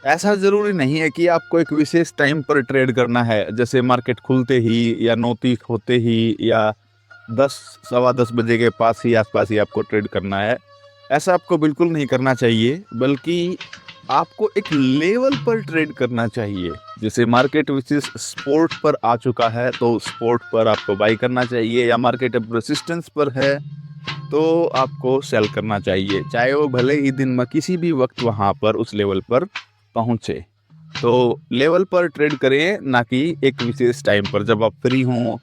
ऐसा ज़रूरी नहीं है कि आपको एक विशेष टाइम पर ट्रेड करना है, जैसे मार्केट खुलते ही या नोटिस होते ही या 10 सवा 10 बजे के पास ही आसपास ही आपको ट्रेड करना है। ऐसा आपको बिल्कुल नहीं करना चाहिए, बल्कि आपको एक लेवल पर ट्रेड करना चाहिए। जैसे मार्केट विशेष सपोर्ट पर आ चुका है तो सपोर्ट पर आपको बाई करना चाहिए, या मार्केट अब रेसिस्टेंस पर है तो आपको सेल करना चाहिए, चाहे वो भले ही दिन में किसी भी वक्त वहाँ पर उस लेवल पर पहुँचे। तो लेवल पर ट्रेड करें, ना कि एक विशेष टाइम पर जब आप फ्री हों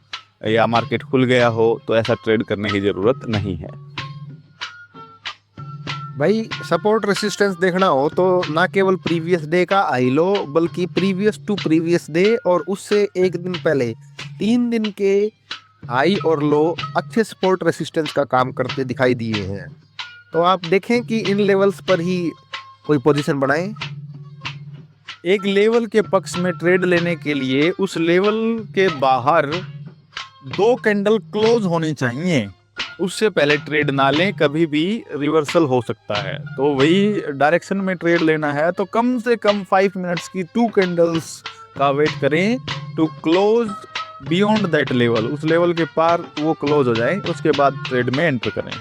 या मार्केट खुल गया हो, तो ऐसा ट्रेड करने की ज़रूरत नहीं है। भाई सपोर्ट रेसिस्टेंस देखना हो तो ना केवल प्रीवियस डे का हाई लो, बल्कि प्रीवियस टू प्रीवियस डे और उससे एक दिन पहले 3 दिन के हाई और लो अच्छे सपोर्ट रेसिस्टेंस का काम करते दिखाई दिए हैं। तो आप देखें कि इन लेवल्स पर ही कोई पोजीशन बनाएं। एक लेवल के पक्ष में ट्रेड लेने के लिए उस लेवल के बाहर 2 कैंडल क्लोज होनी चाहिए, उससे पहले ट्रेड ना लें, कभी भी रिवर्सल हो सकता है। तो वही डायरेक्शन में ट्रेड लेना है तो कम से कम 5 मिनट्स की 2 कैंडल्स का वेट करें to close beyond that level, उस लेवल के पार वो क्लोज हो जाए, उसके बाद ट्रेड में एंटर करें।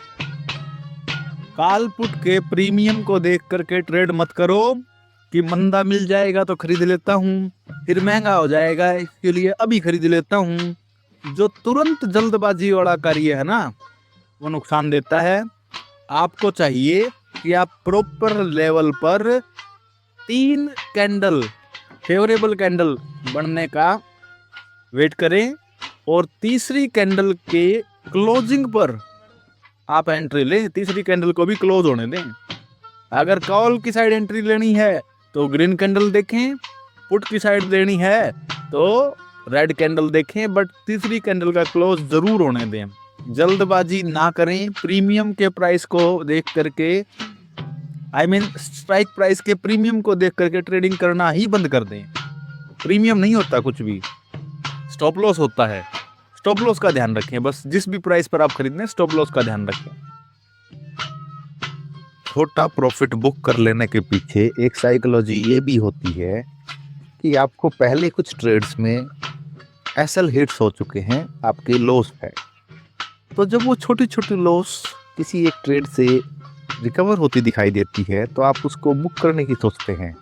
काल पुट के प्रीमियम को देख करके ट्रेड मत करो कि मंदा मिल जाएगा तो खरीद लेता हूँ, फिर महंगा हो जाएगा इसके लिए अभी खरीद लेता हूँ। जो तुरंत जल्दबाजी वाला कार्य है ना, वो नुकसान देता है। आपको चाहिए कि आप प्रॉपर लेवल पर 3 कैंडल फेवरेबल कैंडल बनने का वेट करें और तीसरी कैंडल के क्लोजिंग पर आप एंट्री लें, तीसरी कैंडल को भी क्लोज होने दें। अगर कॉल की साइड एंट्री लेनी है तो ग्रीन कैंडल देखें, पुट की साइड लेनी है तो रेड कैंडल देखें, बट तीसरी कैंडल का क्लोज जरूर होने दें। जल्दबाजी ना करें, प्रीमियम के प्राइस को देख करके, स्ट्राइक प्राइस के प्रीमियम को देख करके ट्रेडिंग करना ही बंद कर दें। प्रीमियम नहीं होता कुछ भी, स्टॉप लॉस होता है। स्टॉप लॉस का ध्यान रखें, बस जिस भी प्राइस पर आप खरीदने स्टॉप लॉस का ध्यान रखें। छोटा प्रॉफिट बुक कर लेने के पीछे एक साइकोलॉजी ये भी होती है कि आपको पहले कुछ ट्रेड्स में एसएल हिट्स हो चुके हैं, आपके लॉस है, तो जब वो छोटी छोटी लॉस किसी एक ट्रेड से रिकवर होती दिखाई देती है तो आप उसको बुक करने की सोचते हैं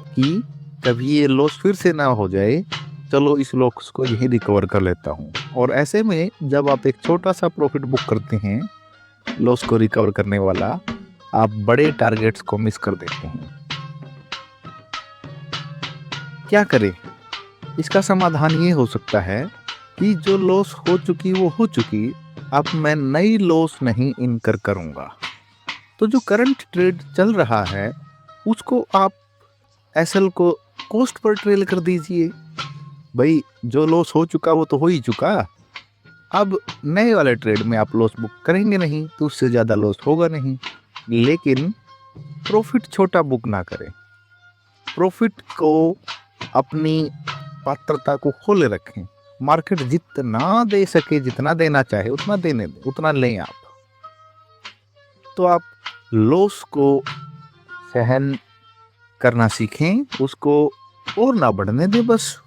कि कभी ये लॉस फिर से ना हो जाए, चलो इस लॉस को यहीं रिकवर कर लेता हूँ। और ऐसे में जब आप एक छोटा सा प्रॉफिट बुक करते हैं लॉस को रिकवर करने वाला, आप बड़े टारगेट्स को मिस कर देते हैं। क्या करें? इसका समाधान ये हो सकता है कि जो लॉस हो चुकी वो हो चुकी, अब मैं नई लॉस नहीं इनकर करूंगा। तो जो करंट ट्रेड चल रहा है उसको आप एसएल को कॉस्ट पर ट्रेल कर दीजिए। भाई जो लॉस हो चुका वो तो हो ही चुका, अब नए वाले ट्रेड में आप लॉस बुक करेंगे नहीं तो उससे ज़्यादा लॉस होगा नहीं। लेकिन प्रॉफिट छोटा बुक ना करें, प्रॉफिट को अपनी पात्रता को खोले रखें। मार्केट जितना दे सके, जितना देना चाहे उतना देने दें, उतना लें आप। तो आप लॉस को सहन करना सीखें, उसको और ना बढ़ने दें, बस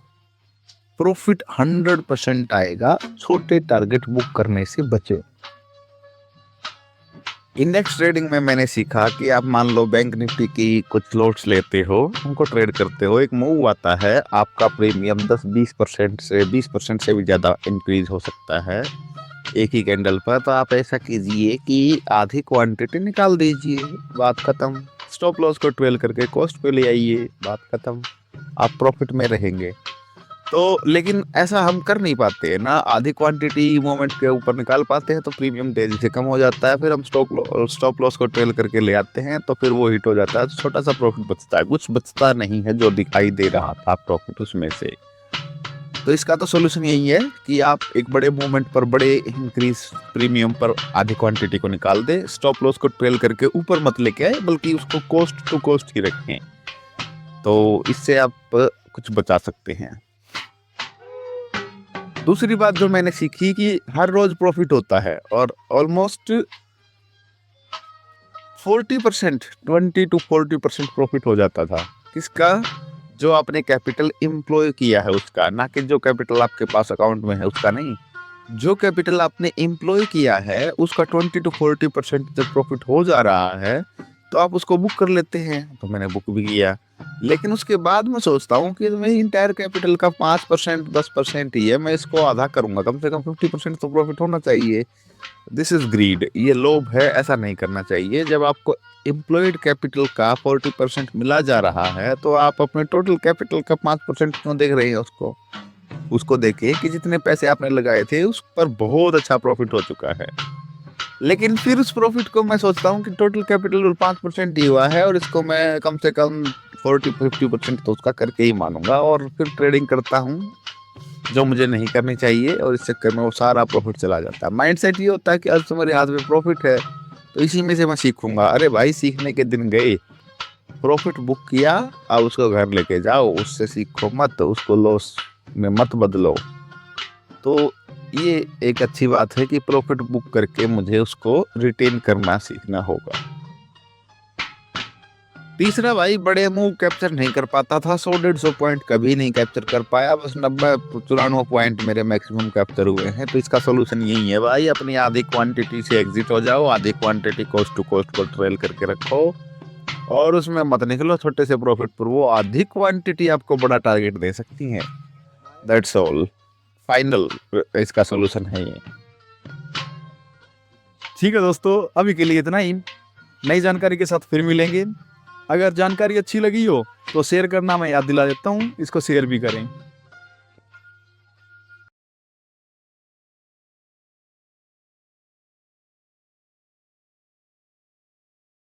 प्रॉफिट 100% आएगा। छोटे टारगेट बुक करने से बचे। इंडेक्स ट्रेडिंग में मैंने सीखा कि आप मान लो बैंक निफ्टी की कुछ लॉट्स लेते हो, उनको ट्रेड करते हो, एक मूव आता है, आपका प्रीमियम 10-20% से 20% से भी ज़्यादा इंक्रीज हो सकता है एक ही कैंडल पर। तो आप ऐसा कीजिए कि आधी क्वांटिटी निकाल दीजिए, बात खत्म। स्टॉप लॉस को ट्रेल करके कॉस्ट पे ले आइए, बात खत्म, आप प्रॉफिट में रहेंगे। तो लेकिन ऐसा हम कर नहीं पाते हैं ना, आधी क्वांटिटी मोमेंट के ऊपर निकाल पाते हैं तो प्रीमियम तेजी से कम हो जाता है, फिर हम स्टॉप लॉस को ट्रेल करके ले आते हैं तो फिर वो हिट हो जाता है, तो छोटा सा प्रॉफिट बचता है, कुछ बचता नहीं है जो दिखाई दे रहा था प्रॉफिट उसमें से। तो इसका तो सोल्यूशन यही है कि आप एक बड़े मूवमेंट पर, बड़े इंक्रीज प्रीमियम पर आधी क्वांटिटी को निकाल दें, स्टॉप लॉस को ट्रेल करके ऊपर मत लेके आए, बल्कि उसको कॉस्ट टू कॉस्ट ही रखें। तो इससे आप कुछ बचा सकते हैं। दूसरी बात जो मैंने सीखी कि हर रोज प्रॉफिट होता है और ऑलमोस्ट 40%, 20 to 40% प्रॉफिट हो जाता था किसका? जो आपने कैपिटल एम्प्लॉय किया है उसका, ना कि जो कैपिटल आपके पास अकाउंट में है उसका नहीं। जो कैपिटल आपने एम्प्लॉय किया है उसका 20 to 40% जब प्रॉफिट हो जा रहा है तो आप उसको बुक कर लेते हैं। तो मैंने बुक भी किया, लेकिन उसके बाद मैं सोचता हूँ कि मेरी इंटायर कैपिटल का 5% 10% ही है, मैं इसको आधा करूंगा, कम से कम 50% तो प्रॉफिट होना चाहिए। दिस इज ग्रीड, ये लोभ है, ऐसा नहीं करना चाहिए। जब आपको एम्प्लॉयड कैपिटल का 40% मिला जा रहा है तो आप अपने टोटल कैपिटल का 5% क्यों देख रहे हैं? उसको देखिए कि जितने पैसे आपने लगाए थे उस पर बहुत अच्छा प्रॉफिट हो चुका है। लेकिन फिर उस प्रॉफिट को मैं सोचता हूँ कि टोटल कैपिटल 5% ही हुआ है और इसको मैं कम से कम 40-50% तो उसका करके ही मानूंगा, और फिर ट्रेडिंग करता हूँ जो मुझे नहीं करनी चाहिए, और इस चक्कर में वो सारा प्रॉफिट चला जाता है। माइंडसेट ये होता है कि आज तुम्हारे हाथ में प्रॉफिट है तो इसी में से मैं सीखूंगा। अरे भाई, सीखने के दिन गए, प्रॉफिट बुक किया, अब उसको घर लेके जाओ, उससे सीखो मत, उसको लॉस में मत बदलो। तो ये एक अच्छी बात है कि प्रॉफिट बुक करके मुझे उसको रिटेन करना सीखना होगा। तीसरा भाई, बड़े मूव कैप्चर नहीं कर पाता था, 100-150 पॉइंट कभी नहीं कैप्चर कर पाया, बस 90-94 पॉइंट मेरे मैक्सिमम कैप्चर हुए हैं। तो इसका सोल्यूशन यही है भाई, अपनी आधी क्वांटिटी से एग्जिट हो जाओ, आधी क्वांटिटी कोस्ट टू कोस्ट पर ट्रेल करके रखो और उसमें मत निकलो छोटे से प्रॉफिट पर। वो आधी क्वांटिटी आपको बड़ा टारगेट दे सकती है। दैट्स ऑल, फाइनल इसका सोल्यूशन है ये। ठीक है दोस्तों, अभी के लिए इतना ही। नई जानकारी के साथ फिर मिलेंगे। अगर जानकारी अच्छी लगी हो तो शेयर करना मैं याद दिला देता हूँ, इसको शेयर भी करें।